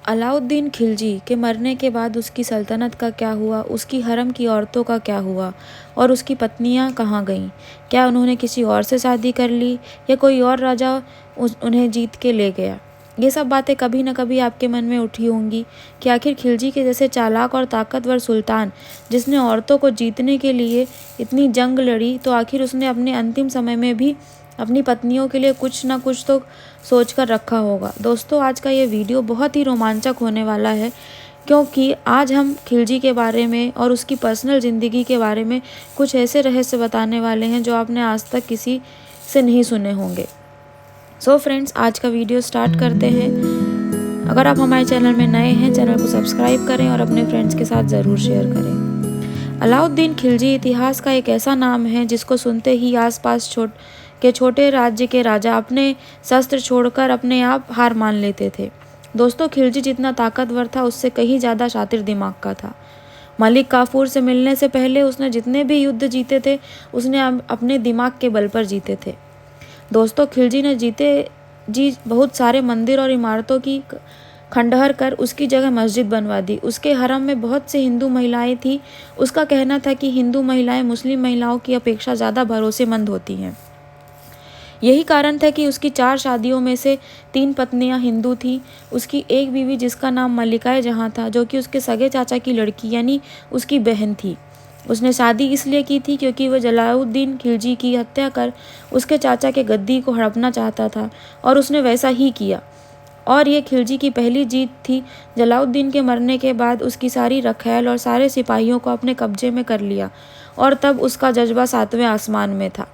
अलाउद्दीन खिलजी के मरने के बाद उसकी सल्तनत का क्या हुआ, उसकी हरम की औरतों का क्या हुआ और उसकी पत्नियां कहाँ गईं? क्या उन्होंने किसी और से शादी कर ली या कोई और राजा उन्हें जीत के ले गया? ये सब बातें कभी न कभी आपके मन में उठी होंगी कि आखिर खिलजी के जैसे चालाक और ताकतवर सुल्तान, जिसने औरतों को जीतने के लिए इतनी जंग लड़ी, तो आखिर उसने अपने अंतिम समय में भी अपनी पत्नियों के लिए कुछ ना कुछ तो सोच कर रखा होगा। दोस्तों, आज का ये वीडियो बहुत ही रोमांचक होने वाला है, क्योंकि आज हम खिलजी के बारे में और उसकी पर्सनल ज़िंदगी के बारे में कुछ ऐसे रहस्य बताने वाले हैं जो आपने आज तक किसी से नहीं सुने होंगे। सो फ्रेंड्स, आज का वीडियो स्टार्ट करते हैं। अगर आप हमारे चैनल में नए हैं, चैनल को सब्सक्राइब करें और अपने फ्रेंड्स के साथ ज़रूर शेयर करें। अलाउद्दीन खिलजी इतिहास का एक ऐसा नाम है जिसको सुनते ही आसपास छोटे राज्य के राजा अपने शस्त्र छोड़कर अपने आप हार मान लेते थे। दोस्तों, खिलजी जितना ताकतवर था, उससे कहीं ज़्यादा शातिर दिमाग का था। मलिक काफूर से मिलने से पहले उसने जितने भी युद्ध जीते थे, उसने अपने दिमाग के बल पर जीते थे। दोस्तों, खिलजी ने बहुत सारे मंदिर और इमारतों की खंडहर कर उसकी जगह मस्जिद बनवा दी। उसके हरम में बहुत से हिंदू महिलाएं थीं। उसका कहना था कि हिंदू महिलाएं मुस्लिम महिलाओं की अपेक्षा ज़्यादा भरोसेमंद होती हैं। यही कारण था कि उसकी 4 शादियों में से 3 पत्नियां हिंदू थीं। उसकी एक बीवी, जिसका नाम मल्लिका जहां था, जो कि उसके सगे चाचा की लड़की यानी उसकी बहन थी। उसने शादी इसलिए की थी क्योंकि वह जलालुद्दीन खिलजी की हत्या कर उसके चाचा के गद्दी को हड़पना चाहता था, और उसने वैसा ही किया। और ये खिलजी की पहली जीत थी। जलालुद्दीन के मरने के बाद उसकी सारी रखैल और सारे सिपाहियों को अपने कब्जे में कर लिया, और तब उसका जज्बा 7वें आसमान में था।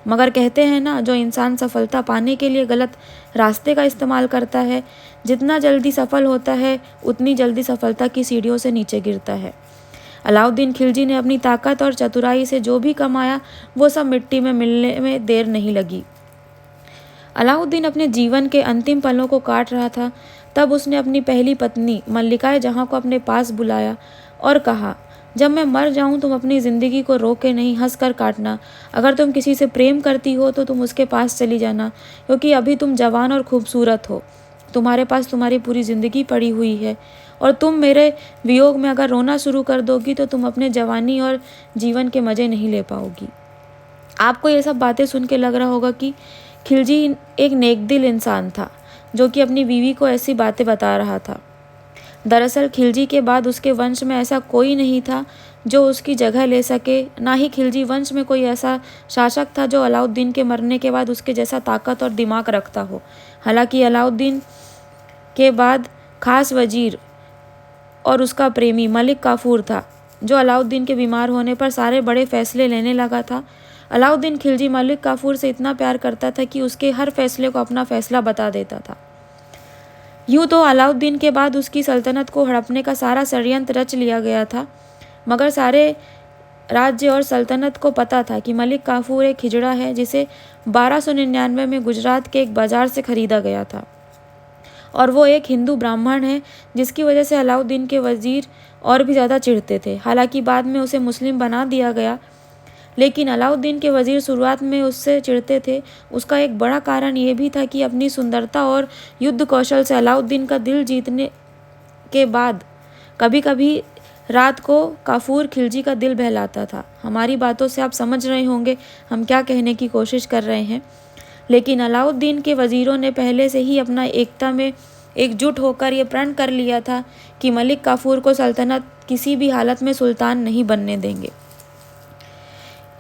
मगर कहते हैं ना, जो इंसान सफलता पाने के लिए गलत रास्ते का इस्तेमाल करता है, जितना जल्दी सफल होता है उतनी जल्दी सफलता की सीढ़ियों से नीचे गिरता है। अलाउद्दीन खिलजी ने अपनी ताकत और चतुराई से जो भी कमाया, वो सब मिट्टी में मिलने में देर नहीं लगी। अलाउद्दीन अपने जीवन के अंतिम पलों को काट रहा था। तब उसने अपनी पहली पत्नी मल्लिका जहां को अपने पास बुलाया और कहा, जब मैं मर जाऊं, तुम अपनी ज़िंदगी को रो के नहीं, हंस कर काटना। अगर तुम किसी से प्रेम करती हो तो तुम उसके पास चली जाना, क्योंकि अभी तुम जवान और खूबसूरत हो। तुम्हारे पास तुम्हारी पूरी ज़िंदगी पड़ी हुई है, और तुम मेरे वियोग में अगर रोना शुरू कर दोगी तो तुम अपने जवानी और जीवन के मज़े नहीं ले पाओगी। आपको ये सब बातें सुन के लग रहा होगा कि खिलजी एक नेकदिल इंसान था, जो कि अपनी बीवी को ऐसी बातें बता रहा था। दरअसल खिलजी के बाद उसके वंश में ऐसा कोई नहीं था जो उसकी जगह ले सके। ना ही खिलजी वंश में कोई ऐसा शासक था जो अलाउद्दीन के मरने के बाद उसके जैसा ताकत और दिमाग रखता हो। हालांकि अलाउद्दीन के बाद खास वजीर और उसका प्रेमी मलिक काफूर था, जो अलाउद्दीन के बीमार होने पर सारे बड़े फैसले लेने लगा था। अलाउद्दीन खिलजी मलिक काफूर से इतना प्यार करता था कि उसके हर फैसले को अपना फैसला बता देता था। यूँ तो अलाउद्दीन के बाद उसकी सल्तनत को हड़पने का सारा षड्यंत्र रच लिया गया था, मगर सारे राज्य और सल्तनत को पता था कि मलिक काफूर एक हिजड़ा है, जिसे 1299 में गुजरात के एक बाजार से खरीदा गया था, और वो एक हिंदू ब्राह्मण है, जिसकी वजह से अलाउद्दीन के वजीर और भी ज़्यादा चिढ़ते थे। हालांकि बाद में उसे मुस्लिम बना दिया गया, लेकिन अलाउद्दीन के वजीर शुरुआत में उससे चिढ़ते थे। उसका एक बड़ा कारण ये भी था कि अपनी सुंदरता और युद्ध कौशल से अलाउद्दीन का दिल जीतने के बाद कभी कभी रात को काफूर खिलजी का दिल बहलाता था। हमारी बातों से आप समझ रहे होंगे हम क्या कहने की कोशिश कर रहे हैं। लेकिन अलाउद्दीन के वजीरों ने पहले से ही अपना एकता में एकजुट होकर ये प्रण कर लिया था कि मलिक काफूर को सल्तनत किसी भी हालत में सुल्तान नहीं बनने देंगे।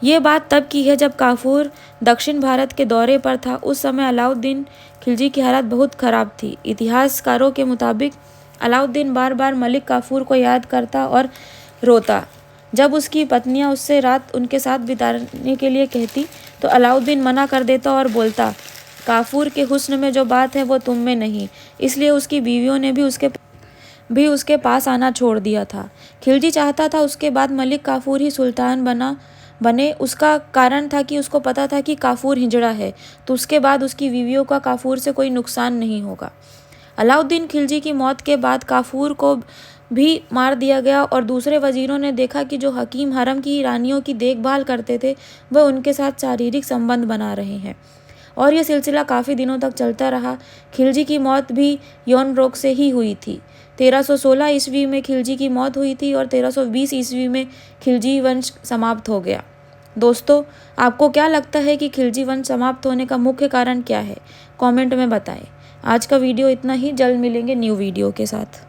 ये बात तब की है जब काफूर दक्षिण भारत के दौरे पर था। उस समय अलाउद्दीन खिलजी की हालत बहुत ख़राब थी। इतिहासकारों के मुताबिक अलाउद्दीन बार बार मलिक काफूर को याद करता और रोता। जब उसकी पत्नियां उससे रात उनके साथ बिताने के लिए कहती तो अलाउद्दीन मना कर देता और बोलता, काफूर के हुस्न में जो बात है वो तुम में नहीं। इसलिए उसकी बीवियों ने भी उसके पास आना छोड़ दिया था। खिलजी चाहता था उसके बाद मलिक काफूर ही सुल्तान बने। उसका कारण था कि उसको पता था कि काफूर हिजड़ा है, तो उसके बाद उसकी बीवियों का काफूर से कोई नुकसान नहीं होगा। अलाउद्दीन खिलजी की मौत के बाद काफूर को भी मार दिया गया, और दूसरे वजीरों ने देखा कि जो हकीम हरम की रानियों की देखभाल करते थे वह उनके साथ शारीरिक संबंध बना रहे हैं, और ये सिलसिला काफ़ी दिनों तक चलता रहा। खिलजी की मौत भी यौन रोग से ही हुई थी। 1316 ईस्वी में खिलजी की मौत हुई थी और 1320 ईस्वी में खिलजी वंश समाप्त हो गया। दोस्तों, आपको क्या लगता है कि खिलजी वंश समाप्त होने का मुख्य कारण क्या है? कमेंट में बताएं। आज का वीडियो इतना ही, जल्द मिलेंगे न्यू वीडियो के साथ।